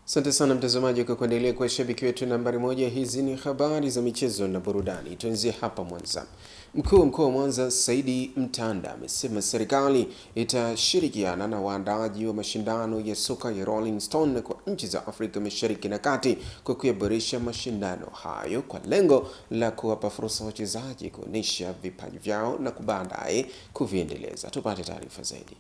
Asante sana mtazamaji kwa kuendelea kwa shabiki wetu nambari moja. Hizi ni habari za michezo na burudani. Tuanzie hapa Mwanza. Mkuu wa mkoa wa Mwanza Saidi Mtanda amesema serikali itashirikiana na waandaaji wa mashindano ya soka ya Rolling Stone kwa nchi za Afrika Mashariki na Kati kwa kuyaboresha mashindano hayo kwa lengo la kuwapa fursa wachezaji kuonyesha vipaji vyao na baadaye kuviendeleza. Tupate taarifa zaidi.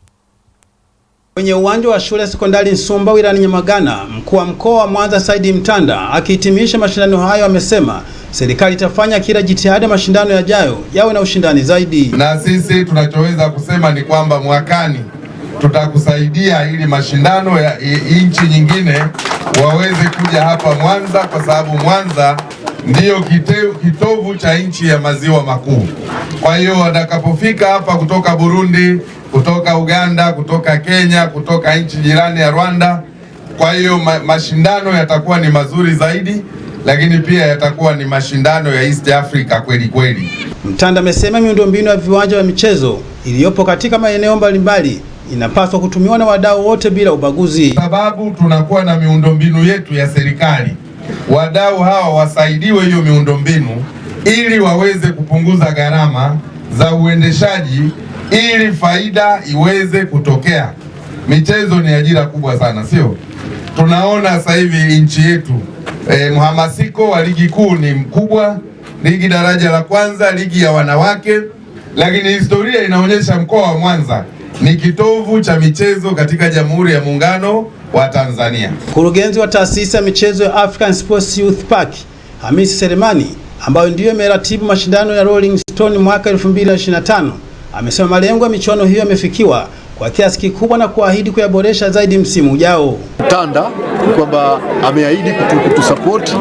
Kwenye uwanja wa shule ya sekondari Nsumba wilayani Nyamagana, mkuu wa mkoa wa Mwanza Saidi Mtanda akihitimisha mashindano hayo amesema serikali itafanya kila jitihada mashindano yajayo yawe na ushindani zaidi. Na sisi tunachoweza kusema ni kwamba mwakani tutakusaidia ili mashindano ya nchi nyingine waweze kuja hapa Mwanza, kwa sababu Mwanza ndiyo kitovu cha nchi ya maziwa makuu. Kwa hiyo watakapofika hapa kutoka Burundi, kutoka Uganda, kutoka Kenya, kutoka nchi jirani ya Rwanda, kwa hiyo mashindano yatakuwa ni mazuri zaidi, lakini pia yatakuwa ni mashindano ya East Africa kweli kweli. Mtanda amesema miundombinu ya viwanja vya michezo iliyopo katika maeneo mbalimbali inapaswa kutumiwa na wadau wote bila ubaguzi. Sababu tunakuwa na miundombinu yetu ya serikali, wadau hawa wasaidiwe hiyo miundombinu ili waweze kupunguza gharama za uendeshaji ili faida iweze kutokea. Michezo ni ajira kubwa sana, sio? Tunaona sasa hivi nchi yetu mhamasiko wa ligi kuu ni mkubwa, ligi daraja la kwanza, ligi ya wanawake, lakini historia inaonyesha mkoa wa Mwanza ni kitovu cha michezo katika Jamhuri ya Muungano wa Tanzania. Mkurugenzi wa taasisi ya michezo ya African Sports Youth Park, Hamisi Selemani, ambayo ndiyo imeratibu mashindano ya Rolling Stone mwaka 2025, amesema malengo ya michuano hiyo yamefikiwa kwa kiasi kikubwa na kuahidi kuyaboresha zaidi msimu ujao. Mtanda kwamba ameahidi kutusupport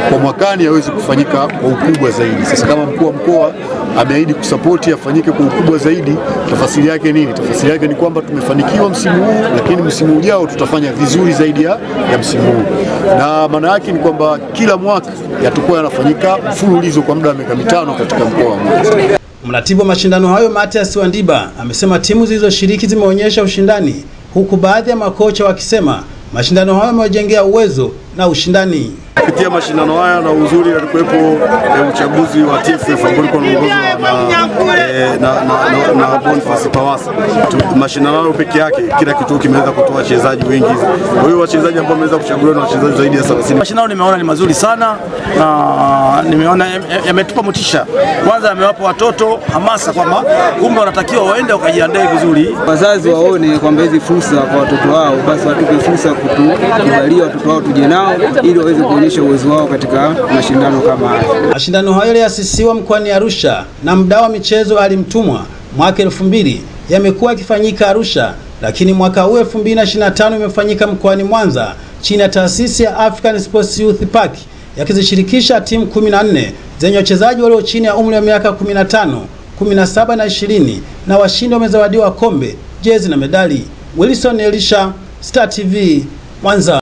kwa mwakani aweze kufanyika kwa ukubwa zaidi. Sasa kama mkuu wa mkoa ameahidi kusupport afanyike kwa ukubwa zaidi, tafasiri yake nini? Tafasiri yake ni kwamba tumefanikiwa msimu huu, lakini msimu ujao tutafanya vizuri zaidi ya msimu huu. Na maana yake ni kwamba kila mwaka yatakuwa yanafanyika mfululizo kwa muda wa miaka 5 katika mkoa wa Mwanza. Mratibu wa mashindano hayo Matias Wandiba amesema timu zilizoshiriki zimeonyesha ushindani, huku baadhi ya makocha wakisema mashindano hayo yamewajengea uwezo na ushindani. Kupitia mashindano haya na uzuri alikuwepo uchaguzi wa TFF ambao ulikuwa unaongozwa na Boniface Pawasa. Mashindano hayo pekee yake kila kituo kimeweza kutoa wachezaji wengi. Kwa hiyo wachezaji ambao wameweza kuchaguliwa na wachezaji zaidi ya 30. Mashindano nimeona ni mazuri sana na nimeona yametupa motisha. Kwanza yamewapa watoto hamasa kwamba kumbe wanatakiwa waende wakajiandae vizuri. Wazazi waone kwamba hizi fursa kwa watoto wao, basi watupe fursa kutukubalia watoto wao tuje nao ili waweze kuonyesha uwezo wao katika mashindano kama haya. Mashindano hayo yaliasisiwa mkoani Arusha na mdau wa michezo alimtumwa mwaka 2000, yamekuwa yakifanyika Arusha, lakini mwaka huu 2025 imefanyika mkoani Mwanza chini ya taasisi ya African Sports Youth Park, yakizishirikisha timu 14 zenye wachezaji walio chini ya umri wa miaka 15, 17 na 20, na washindi wamezawadiwa kombe, jezi na medali. Wilson Elisha, Star TV, Mwanza.